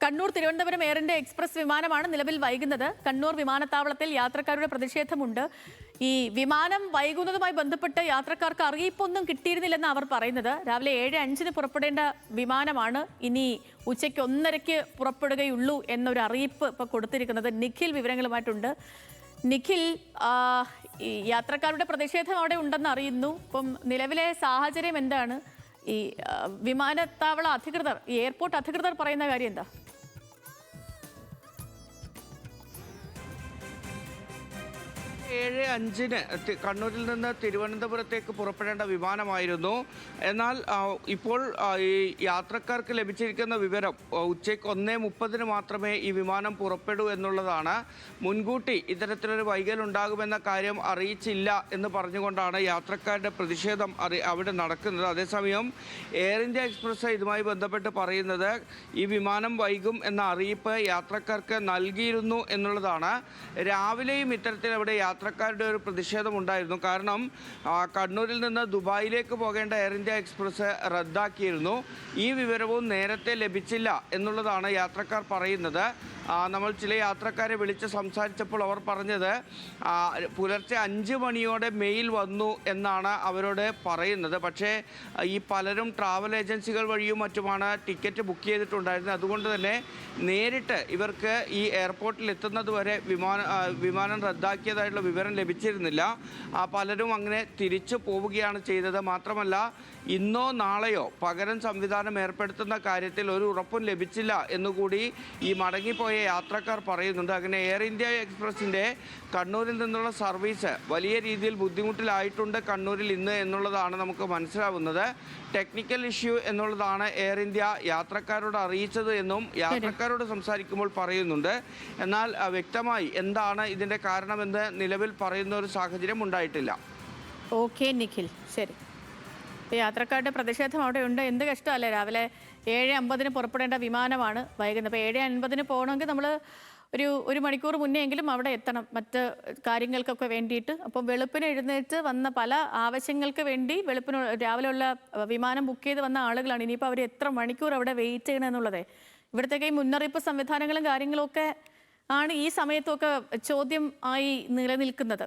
Kannur Thiruvananthapuram air India express വിമാനമാണ് നിലവിൽ വൈകുന്നത്. കണ്ണൂർ വിമാനത്താവളത്തിൽ യാത്രക്കാരുടെ പ്രതിഷേധമുണ്ട്. ഈ വിമാനം വൈകുന്നതുമായി ബന്ധപ്പെട്ട് യാത്രക്കാർക്ക് അറിയിപ്പൊന്നും കിട്ടിയിരുന്നില്ലെന്ന് അവർ പറയുന്നത്. രാവിലെ 7:05 പുറപ്പെടേണ്ട വിമാനമാണ് ഇനി ഉച്ചയ്ക്ക് 1:30 പുറപ്പെടുകയുള്ളൂ എന്നൊരു അറിയിപ്പ് ഇപ്പോൾ കൊടുത്തിരിക്കുന്നത്. നിഖിൽ വിവരങ്ങളുമായിട്ടുണ്ട്. നിഖിൽ, ഈ യാത്രക്കാരുടെ പ്രതിഷേധം അവിടെ ഉണ്ടെന്ന് അറിയുന്നു. ഇപ്പം നിലവിലെ സാഹചര്യം എന്താണ്? ഈ വിമാനത്താവള അധികൃതർ, ഈ എയർപോർട്ട് അധികൃതർ പറയുന്ന കാര്യം എന്താ? 7:05 കണ്ണൂരിൽ നിന്ന് തിരുവനന്തപുരത്തേക്ക് പുറപ്പെടേണ്ട വിമാനമായിരുന്നു. എന്നാൽ ഇപ്പോൾ ഈ യാത്രക്കാർക്ക് ലഭിച്ചിരിക്കുന്ന വിവരം ഉച്ചയ്ക്ക് 1:30 മാത്രമേ ഈ വിമാനം പുറപ്പെടൂ എന്നുള്ളതാണ്. മുൻകൂട്ടി ഇത്തരത്തിലൊരു വൈകലുണ്ടാകുമെന്ന കാര്യം അറിയിച്ചില്ല എന്ന് പറഞ്ഞുകൊണ്ടാണ് യാത്രക്കാരുടെ പ്രതിഷേധം അവിടെ നടക്കുന്നത്. അതേസമയം എയർ ഇന്ത്യ എക്സ്പ്രസ് ഇതുമായി ബന്ധപ്പെട്ട് പറയുന്നത് ഈ വിമാനം വൈകും എന്ന അറിയിപ്പ് യാത്രക്കാർക്ക് നൽകിയിരുന്നു എന്നുള്ളതാണ്. രാവിലെയും ഇത്തരത്തിൽ അവിടെ യാത്രക്കാരുടെ ഒരു പ്രതിഷേധമുണ്ടായിരുന്നു. കാരണം കണ്ണൂരിൽ നിന്ന് ദുബായിലേക്ക് പോകേണ്ട എയർ ഇന്ത്യ എക്സ്പ്രസ് റദ്ദാക്കിയിരുന്നു. ഈ വിവരവും നേരത്തെ ലഭിച്ചില്ല എന്നുള്ളതാണ് യാത്രക്കാർ പറയുന്നത്. നമ്മൾ ചില യാത്രക്കാരെ വിളിച്ച് സംസാരിച്ചപ്പോൾ അവർ പറഞ്ഞത് പുലർച്ചെ 5 മണിയോടെ മെയിൽ വന്നു എന്നാണ് അവരോട് പറയുന്നത്. പക്ഷേ ഈ പലരും ട്രാവൽ ഏജൻസികൾ വഴിയും മറ്റുമാണ് ടിക്കറ്റ് ബുക്ക് ചെയ്തിട്ടുണ്ടായിരുന്നത്. അതുകൊണ്ട് തന്നെ നേരിട്ട് ഇവർക്ക് ഈ എയർപോർട്ടിൽ എത്തുന്നത് വരെ വിമാനം റദ്ദാക്കിയതായിട്ടുള്ള വിവരം ലഭിച്ചിരുന്നില്ല. പലരും അങ്ങനെ തിരിച്ചു പോവുകയാണ് ചെയ്തത്. മാത്രമല്ല ഇന്നോ നാളെയോ പകരം സംവിധാനം ഏർപ്പെടുത്തുന്ന കാര്യത്തിൽ ഒരു ഉറപ്പും ലഭിച്ചില്ല എന്നുകൂടി ഈ മടങ്ങിപ്പോയ യാത്രക്കാർ പറയുന്നുണ്ട്. അങ്ങനെ എയർ ഇന്ത്യ എക്സ്പ്രസിൻ്റെ കണ്ണൂരിൽ നിന്നുള്ള സർവീസ് വലിയ രീതിയിൽ ബുദ്ധിമുട്ടിലായിട്ടുണ്ട് കണ്ണൂരിൽ ഇന്ന് എന്നുള്ളതാണ് നമുക്ക് മനസ്സിലാവുന്നത്. ടെക്നിക്കൽ ഇഷ്യൂ എന്നുള്ളതാണ് എയർ ഇന്ത്യ യാത്രക്കാരോട് അറിയിച്ചത് എന്നും യാത്രക്കാരോട് സംസാരിക്കുമ്പോൾ പറയുന്നുണ്ട്. എന്നാൽ വ്യക്തമായി എന്താണ് ഇതിൻ്റെ കാരണമെന്ന് നിലവിൽ പറയുന്ന ഒരു സാഹചര്യം ഉണ്ടായിട്ടില്ല. ഓക്കെ നിഖിൽ, ശരി. യാത്രക്കാരുടെ പ്രതിഷേധം അവിടെ ഉണ്ട്. എന്ത് കഷ്ടമല്ലേ, രാവിലെ 7:50 പുറപ്പെടേണ്ട വിമാനമാണ് വൈകുന്നത്. അപ്പോൾ 7:50 പോകണമെങ്കിൽ നമ്മൾ ഒരു മണിക്കൂർ മുന്നേ എങ്കിലും അവിടെ എത്തണം, മറ്റ് കാര്യങ്ങൾക്കൊക്കെ വേണ്ടിയിട്ട്. അപ്പം വെളുപ്പിന് എഴുന്നേറ്റ് വന്ന പല ആവശ്യങ്ങൾക്ക് വേണ്ടി വെളുപ്പിന് രാവിലെയുള്ള വിമാനം ബുക്ക് ചെയ്ത് വന്ന ആളുകളാണ്. ഇനിയിപ്പോൾ അവർ എത്ര മണിക്കൂർ അവിടെ വെയിറ്റ് ചെയ്യണം എന്നുള്ളത്. ഇവിടത്തേക്ക് ഈ മുന്നറിയിപ്പ് സംവിധാനങ്ങളും കാര്യങ്ങളൊക്കെ ആണ് ഈ സമയത്തൊക്കെ ചോദ്യം ആയി നിലനിൽക്കുന്നത്.